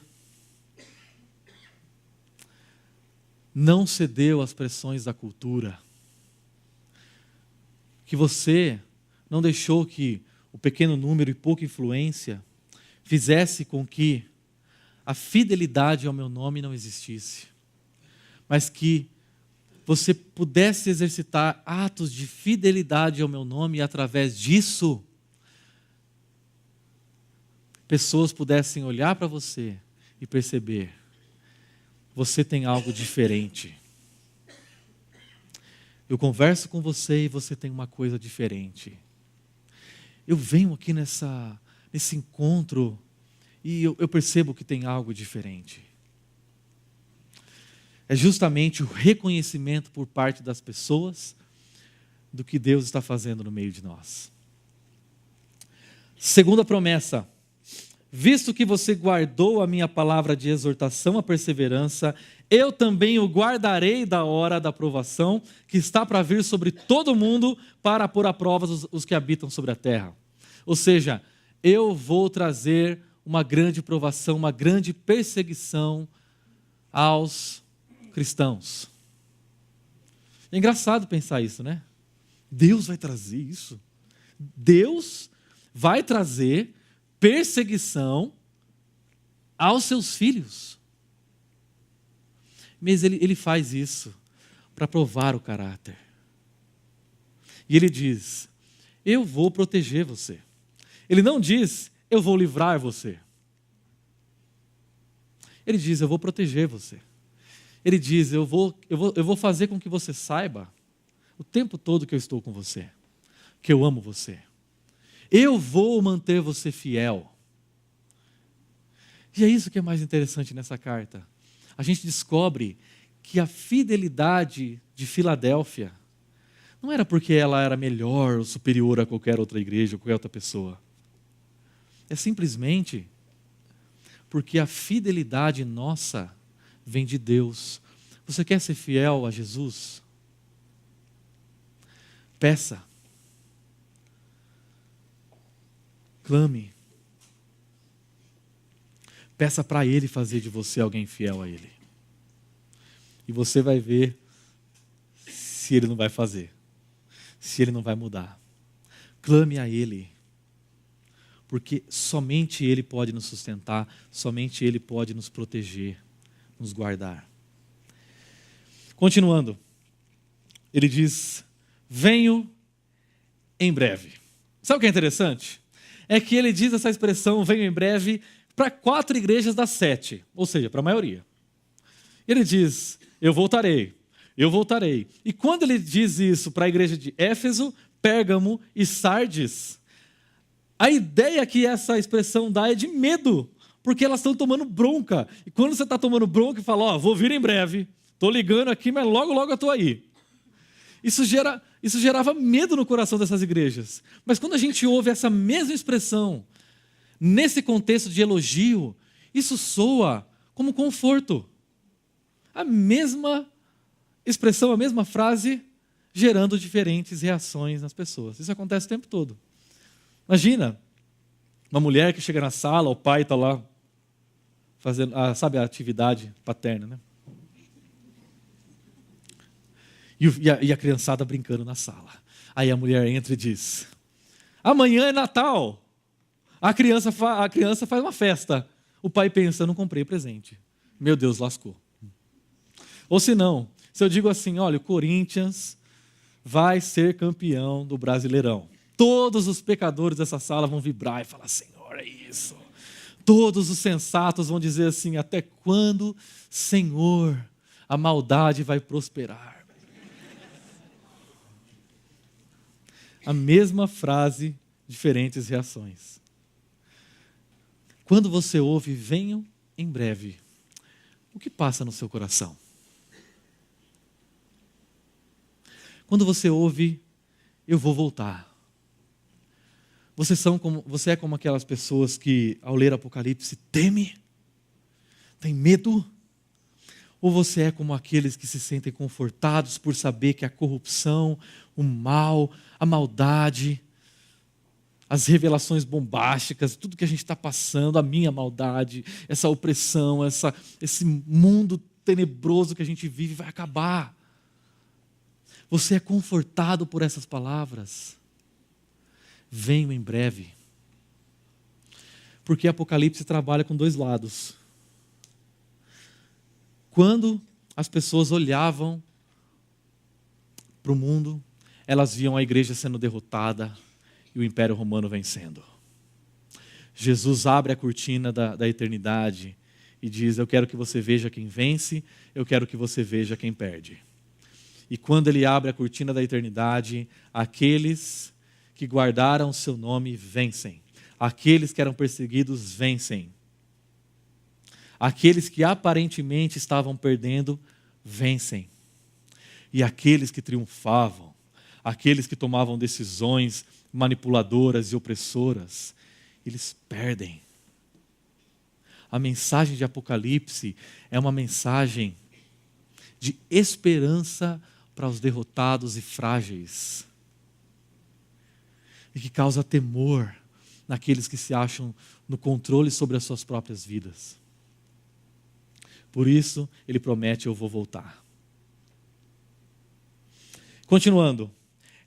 não cedeu às pressões da cultura, que você não deixou que o pequeno número e pouca influência fizesse com que a fidelidade ao meu nome não existisse, mas que você pudesse exercitar atos de fidelidade ao meu nome e através disso pessoas pudessem olhar para você e perceber, você tem algo diferente. Eu converso com você e você tem uma coisa diferente. Eu venho aqui nesse encontro e eu percebo que tem algo diferente. É justamente o reconhecimento por parte das pessoas do que Deus está fazendo no meio de nós. Segunda promessa. Visto que você guardou a minha palavra de exortação à perseverança, eu também o guardarei da hora da provação que está para vir sobre todo mundo para pôr à prova os que habitam sobre a terra. Ou seja, eu vou trazer uma grande provação, uma grande perseguição aos cristãos. É engraçado pensar isso, né? Deus vai trazer isso. Deus vai trazer perseguição aos seus filhos. Mas ele faz isso para provar o caráter. E ele diz, eu vou proteger você. Ele não diz, eu vou livrar você. Ele diz, eu vou proteger você. Ele diz, eu vou fazer com que você saiba o tempo todo que eu estou com você, que eu amo você. Eu vou manter você fiel. E é isso que é mais interessante nessa carta. A gente descobre que a fidelidade de Filadélfia não era porque ela era melhor ou superior a qualquer outra igreja ou qualquer outra pessoa. É simplesmente Porque a fidelidade nossa vem de Deus. Você quer ser fiel a Jesus? Peça. Clame. Peça para Ele fazer de você alguém fiel a Ele. E você vai ver se Ele não vai fazer. Se Ele não vai mudar. Clame a Ele. Porque somente Ele pode nos sustentar, somente Ele pode nos proteger, nos guardar. Continuando, ele diz, venho em breve. Sabe o que é interessante? É que ele diz essa expressão, venho em breve, para 4 igrejas das 7, ou seja, para a maioria. Ele diz, eu voltarei. E quando ele diz isso para a igreja de Éfeso, Pérgamo e Sardes, a ideia que essa expressão dá é de medo, porque elas estão tomando bronca. E quando você está tomando bronca e fala, vou vir em breve, estou ligando aqui, mas logo eu estou aí. Isso gerava medo no coração dessas igrejas. Mas quando a gente ouve essa mesma expressão, nesse contexto de elogio, isso soa como conforto. A mesma expressão, a mesma frase, gerando diferentes reações nas pessoas. Isso acontece o tempo todo. Imagina, uma mulher que chega na sala, o pai está lá, fazendo, sabe, a atividade paterna, né? E a criançada brincando na sala. Aí a mulher entra e diz, amanhã é Natal. A criança faz uma festa. O pai pensa, eu não comprei presente. Meu Deus, lascou. Ou se não, se eu digo assim, olha, o Corinthians vai ser campeão do Brasileirão. Todos os pecadores dessa sala vão vibrar e falar, Senhor, é isso. Todos os sensatos vão dizer assim, até quando, Senhor, a maldade vai prosperar? A mesma frase, diferentes reações. Quando você ouve, venham em breve, o que passa no seu coração? Quando você ouve, eu vou voltar. Você é como aquelas pessoas que, ao ler Apocalipse, teme? Tem medo? Ou você é como aqueles que se sentem confortados por saber que a corrupção, o mal, a maldade, as revelações bombásticas, tudo que a gente está passando, a minha maldade, essa opressão, esse mundo tenebroso que a gente vive vai acabar. Você é confortado por essas palavras? Venho em breve. Porque Apocalipse trabalha com 2 lados. Quando as pessoas olhavam para o mundo, elas viam a igreja sendo derrotada e o Império Romano vencendo. Jesus abre a cortina da eternidade e diz, eu quero que você veja quem vence, eu quero que você veja quem perde. E quando ele abre a cortina da eternidade, aqueles que guardaram o seu nome vencem. Aqueles que eram perseguidos vencem. Aqueles que aparentemente estavam perdendo, vencem. E aqueles que triunfavam, aqueles que tomavam decisões manipuladoras e opressoras, eles perdem. A mensagem de Apocalipse é uma mensagem de esperança para os derrotados e frágeis. E que causa temor naqueles que se acham no controle sobre as suas próprias vidas. Por isso, ele promete, eu vou voltar. Continuando.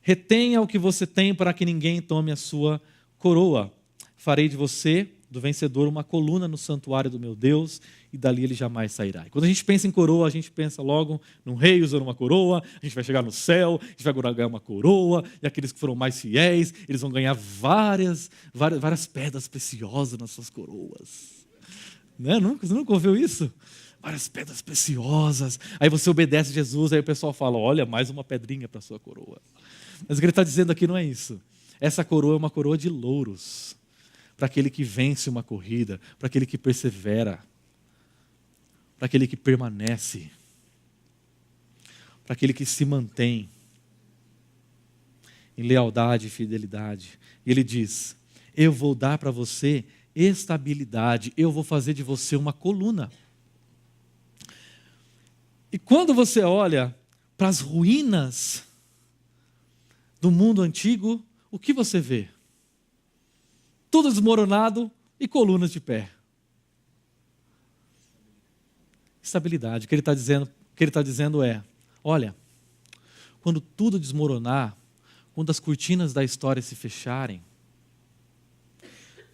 Retenha o que você tem para que ninguém tome a sua coroa. Farei de você, do vencedor, uma coluna no santuário do meu Deus, e dali ele jamais sairá. E quando a gente pensa em coroa, a gente pensa logo num rei usando uma coroa, a gente vai chegar no céu, a gente vai ganhar uma coroa, e aqueles que foram mais fiéis, eles vão ganhar várias pedras preciosas nas suas coroas. Né? Você nunca ouviu isso? Várias pedras preciosas. Aí você obedece a Jesus, aí o pessoal fala, olha, mais uma pedrinha para a sua coroa. Mas o que ele está dizendo aqui não é isso. Essa coroa é uma coroa de louros, para aquele que vence uma corrida, para aquele que persevera, para aquele que permanece, para aquele que se mantém em lealdade e fidelidade. E ele diz, eu vou dar para você estabilidade. Eu vou fazer de você uma coluna. E quando você olha para as ruínas do mundo antigo, o que você vê? Tudo desmoronado e colunas de pé. Estabilidade. O que ele está dizendo é, olha, quando tudo desmoronar, quando as cortinas da história se fecharem,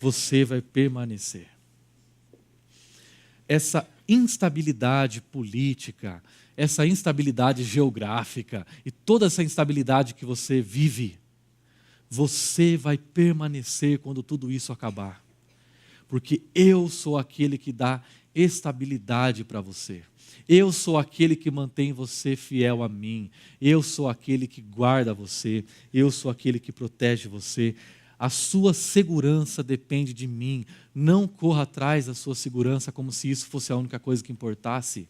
você vai permanecer. Essa instabilidade política, essa instabilidade geográfica e toda essa instabilidade que você vive, você vai permanecer quando tudo isso acabar. Porque eu sou aquele que dá estabilidade para você. Eu sou aquele que mantém você fiel a mim. Eu sou aquele que guarda você. Eu sou aquele que protege você. A sua segurança depende de mim. Não corra atrás da sua segurança como se isso fosse a única coisa que importasse.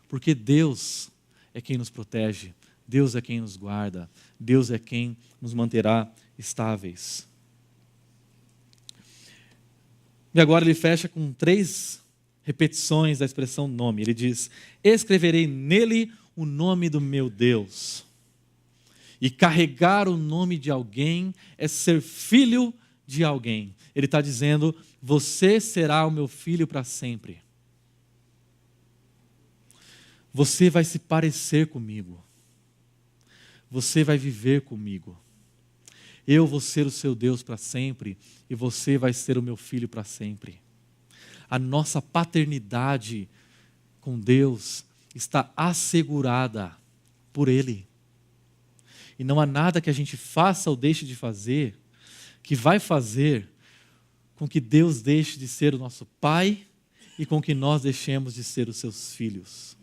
Porque Deus é quem nos protege. Deus é quem nos guarda. Deus é quem nos manterá estáveis. E agora ele fecha com 3 repetições da expressão nome. Ele diz, escreverei nele o nome do meu Deus. E carregar o nome de alguém é ser filho de alguém. Ele está dizendo, você será o meu filho para sempre. Você vai se parecer comigo. Você vai viver comigo. Eu vou ser o seu Deus para sempre e você vai ser o meu filho para sempre. A nossa paternidade com Deus está assegurada por Ele. E não há nada que a gente faça ou deixe de fazer que vai fazer com que Deus deixe de ser o nosso Pai e com que nós deixemos de ser os seus filhos.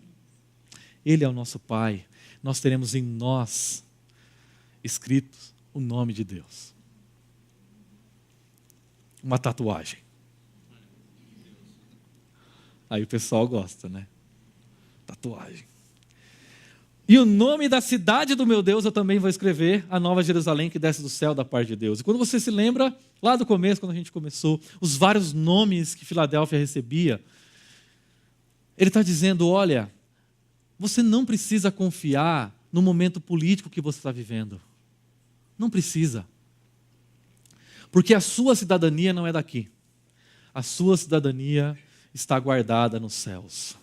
Ele é o nosso Pai. Nós teremos em nós escritos o nome de Deus. Uma tatuagem. Aí o pessoal gosta, né? Tatuagem. E o nome da cidade do meu Deus eu também vou escrever, a Nova Jerusalém que desce do céu da parte de Deus. E quando você se lembra, lá do começo, quando a gente começou, os vários nomes que Filadélfia recebia, ele está dizendo, olha, você não precisa confiar no momento político que você está vivendo. Não precisa. Porque a sua cidadania não é daqui. A sua cidadania está guardada nos céus.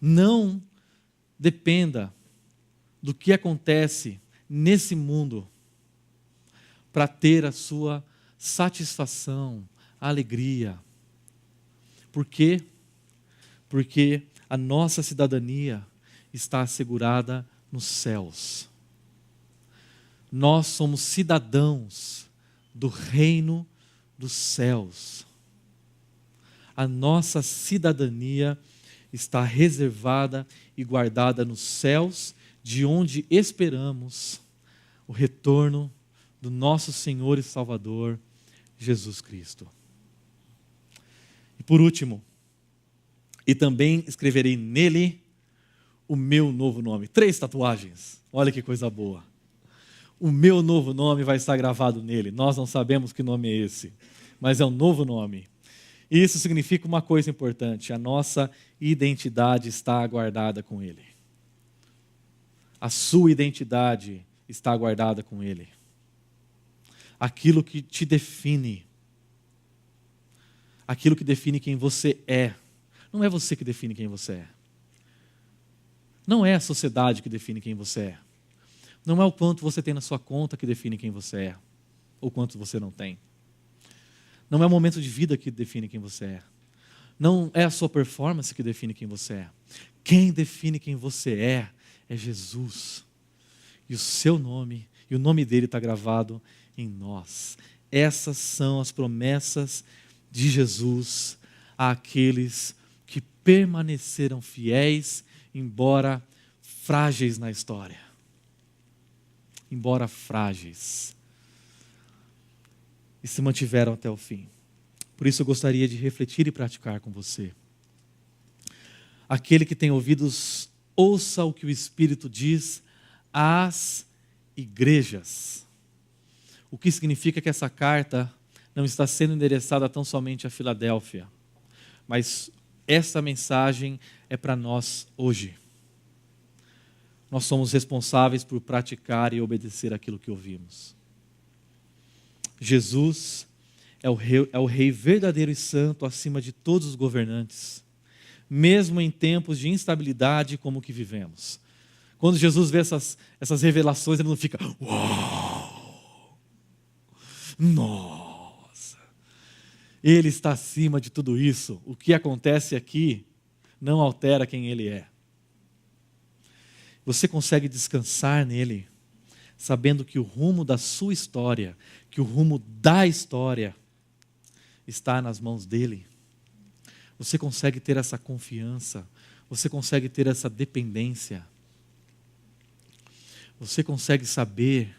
Não dependa do que acontece nesse mundo para ter a sua satisfação, alegria. Por quê? Porque a nossa cidadania está assegurada nos céus. Nós somos cidadãos do reino dos céus. A nossa cidadania está reservada e guardada nos céus, de onde esperamos o retorno do nosso Senhor e Salvador, Jesus Cristo. E por último, e também escreverei nele o meu novo nome. 3 tatuagens. Olha que coisa boa. O meu novo nome vai estar gravado nele. Nós não sabemos que nome é esse, mas é um novo nome. E isso significa uma coisa importante: a nossa identidade está guardada com Ele. A sua identidade está guardada com Ele. Aquilo que te define, aquilo que define quem você é, não é você que define quem você é. Não é a sociedade que define quem você é. Não é o quanto você tem na sua conta que define quem você é, ou quanto você não tem. Não é o momento de vida que define quem você é. Não é a sua performance que define quem você é. Quem define quem você é Jesus. E o seu nome, e o nome dele está gravado em nós. Essas são as promessas de Jesus àqueles que permaneceram fiéis, embora frágeis na história. Embora frágeis. E se mantiveram até o fim. Por isso eu gostaria de refletir e praticar com você. Aquele que tem ouvidos, ouça o que o Espírito diz às igrejas. O que significa que essa carta não está sendo endereçada tão somente a Filadélfia, mas essa mensagem é para nós hoje. Nós somos responsáveis por praticar e obedecer aquilo que ouvimos. Jesus é o rei verdadeiro e santo acima de todos os governantes, mesmo em tempos de instabilidade como o que vivemos. Quando Jesus vê essas revelações, ele não fica, uau, nossa, ele está acima de tudo isso. O que acontece aqui não altera quem ele é. Você consegue descansar nele, sabendo que o rumo da sua história, que o rumo da história está nas mãos dele. Você consegue ter essa confiança, você consegue ter essa dependência. Você consegue saber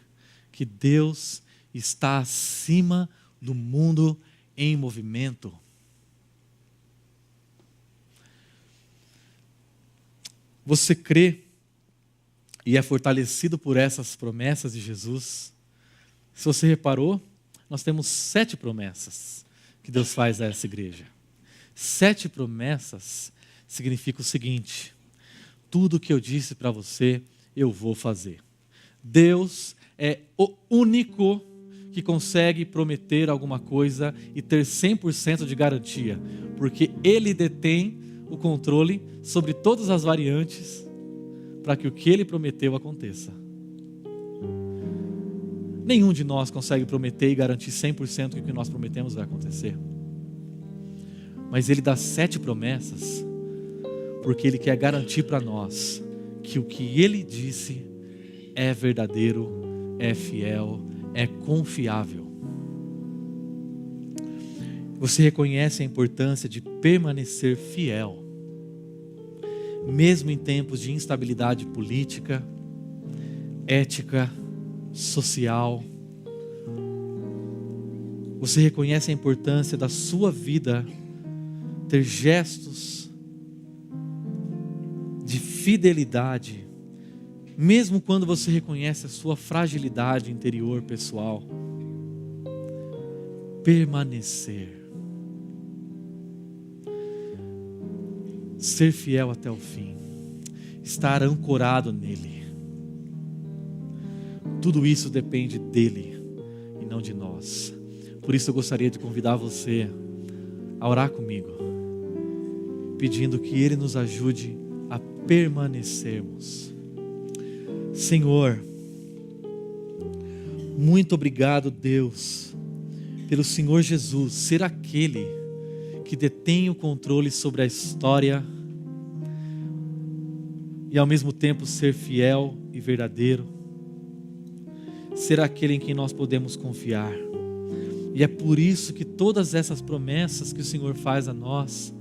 que Deus está acima do mundo em movimento. Você crê e é fortalecido por essas promessas de Jesus? Se você reparou, nós temos 7 promessas que Deus faz a essa igreja. 7 promessas significa o seguinte: tudo que eu disse para você, eu vou fazer. Deus é o único que consegue prometer alguma coisa e ter 100% de garantia, porque Ele detém o controle sobre todas as variantes para que o que Ele prometeu aconteça. Nenhum de nós consegue prometer e garantir 100% que o que nós prometemos vai acontecer. Mas Ele dá 7 promessas, porque Ele quer garantir para nós que o que Ele disse é verdadeiro, é fiel, é confiável. Você reconhece a importância de permanecer fiel, mesmo em tempos de instabilidade política, ética, social. Você reconhece a importância da sua vida ter gestos de fidelidade, mesmo quando você reconhece a sua fragilidade interior pessoal. Permanecer. Ser fiel até o fim. Estar ancorado nele. Tudo isso depende dele e não de nós. Por isso eu gostaria de convidar você a orar comigo, pedindo que Ele nos ajude a permanecermos. Senhor, muito obrigado, Deus, pelo Senhor Jesus ser aquele que detém o controle sobre a história e ao mesmo tempo ser fiel e verdadeiro, ser aquele em quem nós podemos confiar. E é por isso que todas essas promessas que o Senhor faz a nós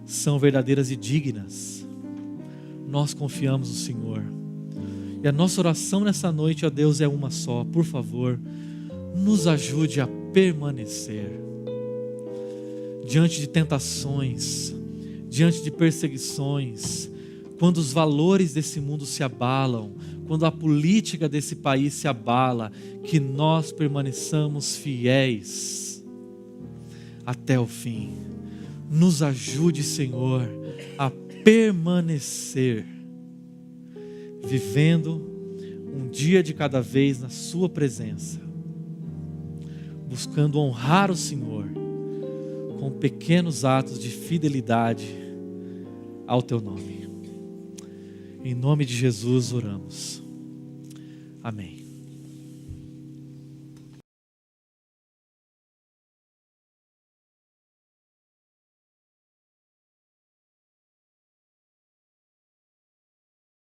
são verdadeiras e dignas. Nós confiamos no Senhor. E a nossa oração nessa noite, ó Deus, é uma só. Por favor, nos ajude a permanecer diante de tentações, diante de perseguições, quando os valores desse mundo se abalam, quando a política desse país se abala, que nós permaneçamos fiéis até o fim. Nos ajude, Senhor, a permanecer, vivendo um dia de cada vez na sua presença, buscando honrar o Senhor com pequenos atos de fidelidade ao teu nome. Em nome de Jesus oramos. Amém.